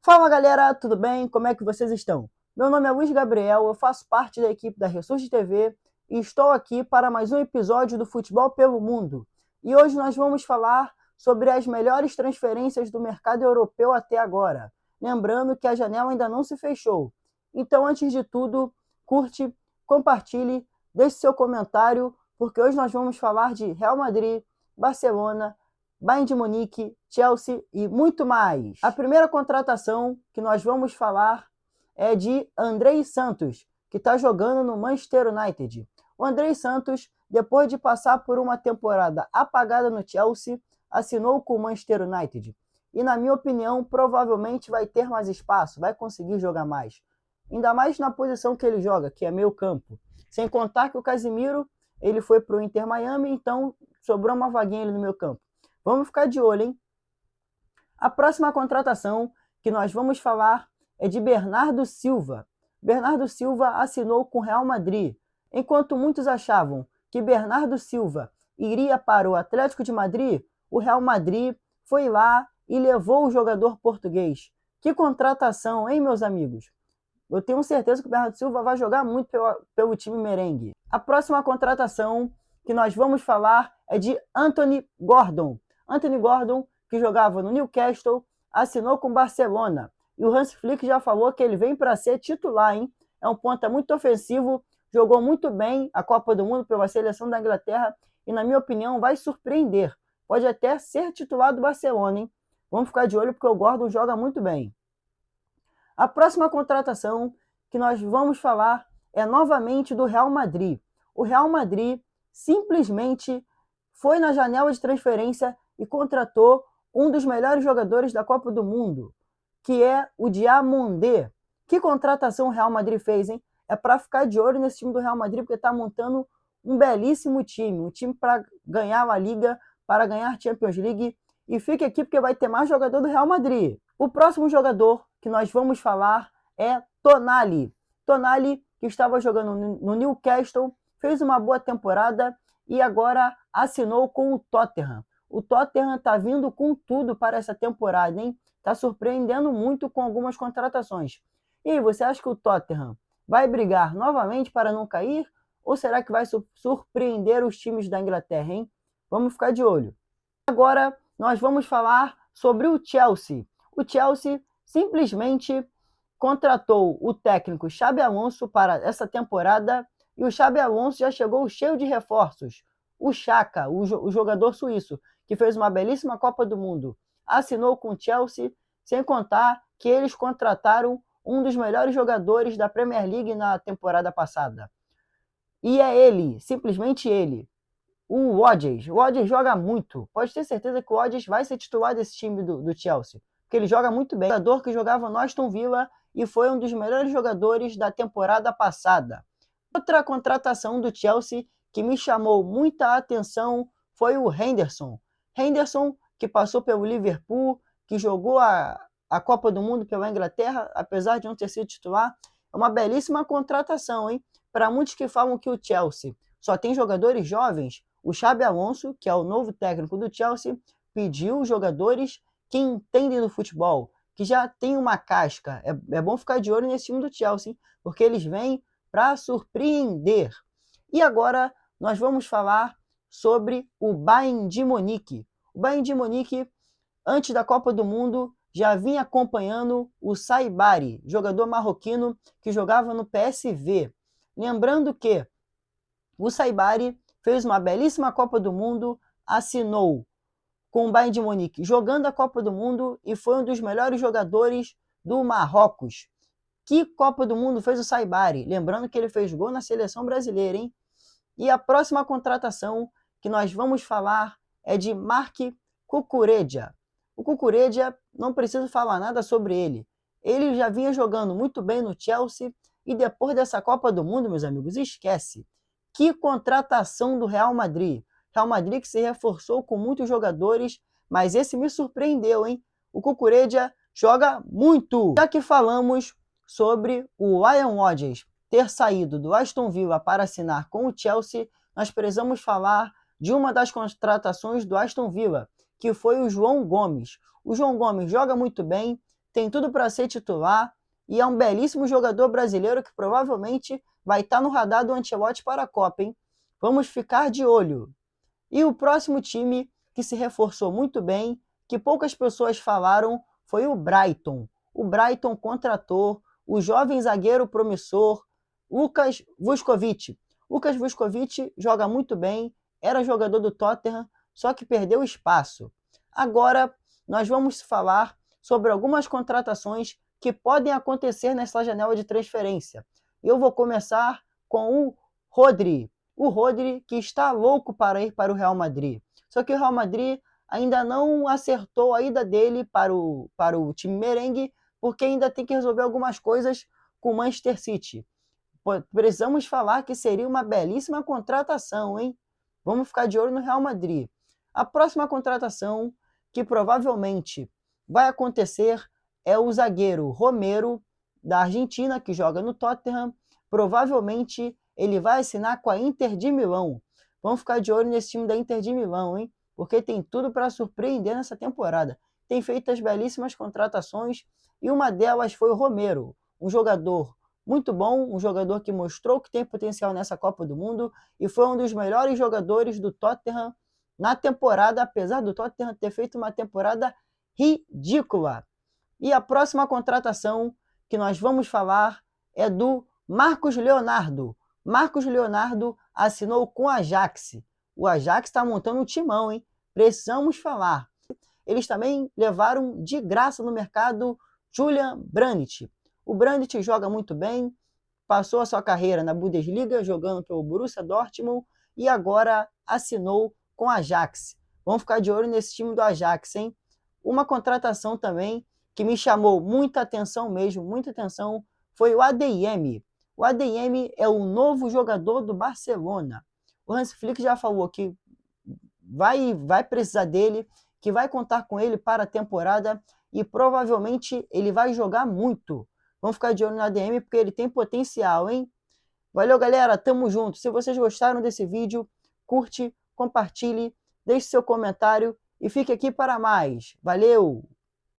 Fala galera, tudo bem? Como é que vocês estão? Meu nome é Luiz Gabriel, eu faço parte da equipe da Ressurge TV e estou aqui para mais um episódio do Futebol pelo Mundo. E hoje nós vamos falar sobre as melhores transferências do mercado europeu até agora. Lembrando que a janela ainda não se fechou. Então, antes de tudo, curte, compartilhe, deixe seu comentário, porque hoje nós vamos falar de Real Madrid, Barcelona, Bayern de Munique, Chelsea e muito mais. A primeira contratação que nós vamos falar é de Andrei Santos, que está jogando no Manchester United. O Andrei Santos, depois de passar por uma temporada apagada no Chelsea, assinou com o Manchester United. E, na minha opinião, provavelmente vai ter mais espaço, vai conseguir jogar mais. Ainda mais na posição que ele joga, que é meio campo. Sem contar que o Casemiro ele foi para o Inter Miami, então sobrou uma vaguinha ali no meio campo. Vamos ficar de olho, hein? A próxima contratação que nós vamos falar é de Bernardo Silva. Bernardo Silva assinou com o Real Madrid. Enquanto muitos achavam que Bernardo Silva iria para o Atlético de Madrid, o Real Madrid foi lá e levou o jogador português. Que contratação, hein, meus amigos? Eu tenho certeza que o Bernardo Silva vai jogar muito pelo time merengue. A próxima contratação que nós vamos falar é de Anthony Gordon. Anthony Gordon, que jogava no Newcastle, assinou com o Barcelona. E o Hans Flick já falou que ele vem para ser titular, hein? É um ponta muito ofensivo, jogou muito bem a Copa do Mundo pela seleção da Inglaterra e, na minha opinião, vai surpreender. Pode até ser titular do Barcelona, hein? Vamos ficar de olho porque o Gordon joga muito bem. A próxima contratação que nós vamos falar é novamente do Real Madrid. O Real Madrid simplesmente foi na janela de transferência e contratou um dos melhores jogadores da Copa do Mundo, que é o Diamandé. Que contratação o Real Madrid fez, hein? É para ficar de olho nesse time do Real Madrid, porque está montando um belíssimo time. Um time para ganhar a Liga, para ganhar a Champions League. E fique aqui porque vai ter mais jogador do Real Madrid. O próximo jogador que nós vamos falar é Tonali. Tonali, que estava jogando no Newcastle, fez uma boa temporada e agora assinou com o Tottenham. O Tottenham está vindo com tudo para essa temporada, hein? Está surpreendendo muito com algumas contratações. E aí, você acha que o Tottenham vai brigar novamente para não cair? Ou será que vai surpreender os times da Inglaterra, hein? Vamos ficar de olho. Agora, nós vamos falar sobre o Chelsea. O Chelsea simplesmente contratou o técnico Xabi Alonso para essa temporada e o Xabi Alonso já chegou cheio de reforços. O Xhaka, o jogador suíço, que fez uma belíssima Copa do Mundo, assinou com o Chelsea, sem contar que eles contrataram um dos melhores jogadores da Premier League na temporada passada. E é ele, simplesmente ele, o Rodgers. O Rodgers joga muito. Pode ter certeza que o Rodgers vai ser titular desse time do Chelsea, porque ele joga muito bem. Jogador que jogava no Aston Villa e foi um dos melhores jogadores da temporada passada. Outra contratação do Chelsea que me chamou muita atenção foi o Henderson. Henderson, que passou pelo Liverpool, que jogou a Copa do Mundo pela Inglaterra, apesar de não ter sido titular. É uma belíssima contratação, hein? Para muitos que falam que o Chelsea só tem jogadores jovens, o Xabi Alonso, que é o novo técnico do Chelsea, pediu jogadores que entendem do futebol, que já tem uma casca. É bom ficar de olho nesse time do Chelsea, porque eles vêm para surpreender. E agora nós vamos falar sobre o Bayern de Munique. O Bayern de Munique, antes da Copa do Mundo, já vinha acompanhando o Saibari, jogador marroquino que jogava no PSV. Lembrando que o Saibari fez uma belíssima Copa do Mundo, assinou com o Bayern de Munique, jogando a Copa do Mundo e foi um dos melhores jogadores do Marrocos. Que Copa do Mundo fez o Saibari? Lembrando que ele fez gol na seleção brasileira, hein? E a próxima contratação que nós vamos falar é de Marc Cucurella. O Cucurella, não preciso falar nada sobre ele. Ele já vinha jogando muito bem no Chelsea e depois dessa Copa do Mundo, meus amigos, esquece. Que contratação do Real Madrid. Real Madrid que se reforçou com muitos jogadores, mas esse me surpreendeu, hein? O Cucurella joga muito. Já que falamos sobre o Ryan Rodgers ter saído do Aston Villa para assinar com o Chelsea, nós precisamos falar de uma das contratações do Aston Villa, que foi o João Gomes. O João Gomes joga muito bem, tem tudo para ser titular e é um belíssimo jogador brasileiro que provavelmente vai estar no radar do Ancelotti para a Copa, hein? Vamos ficar de olho. E o próximo time que se reforçou muito bem, que poucas pessoas falaram, foi o Brighton. O Brighton contratou o jovem zagueiro promissor Lukas Vuskovic. Lukas Vuskovic joga muito bem, era jogador do Tottenham, só que perdeu espaço. Agora nós vamos falar sobre algumas contratações que podem acontecer nessa janela de transferência. Eu vou começar com o Rodri. O Rodri, que está louco para ir para o Real Madrid. Só que o Real Madrid ainda não acertou a ida dele para o time merengue, porque ainda tem que resolver algumas coisas com o Manchester City. Precisamos falar que seria uma belíssima contratação, hein? Vamos ficar de olho no Real Madrid. A próxima contratação, que provavelmente vai acontecer, é o zagueiro Romero, da Argentina, que joga no Tottenham. Provavelmente ele vai assinar com a Inter de Milão. Vamos ficar de olho nesse time da Inter de Milão, hein? Porque tem tudo para surpreender nessa temporada. Tem feito as belíssimas contratações e uma delas foi o Romero, um jogador muito bom, um jogador que mostrou que tem potencial nessa Copa do Mundo e foi um dos melhores jogadores do Tottenham na temporada, apesar do Tottenham ter feito uma temporada ridícula. E a próxima contratação que nós vamos falar é do Marcos Leonardo. Marcos Leonardo assinou com o Ajax. O Ajax está montando um timão, hein? Precisamos falar. Eles também levaram de graça no mercado Julian Brandt. O Brandt joga muito bem, passou a sua carreira na Bundesliga, jogando pelo Borussia Dortmund, e agora assinou com o Ajax. Vamos ficar de olho nesse time do Ajax, hein? Uma contratação também que me chamou muita atenção mesmo, muita atenção, foi o ADM. O ADM é o novo jogador do Barcelona. O Hans Flick já falou que vai precisar dele, que vai contar com ele para a temporada e provavelmente ele vai jogar muito. Vamos ficar de olho no ADM porque ele tem potencial, hein? Valeu, galera. Tamo junto. Se vocês gostaram desse vídeo, curte, compartilhe, deixe seu comentário e fique aqui para mais. Valeu!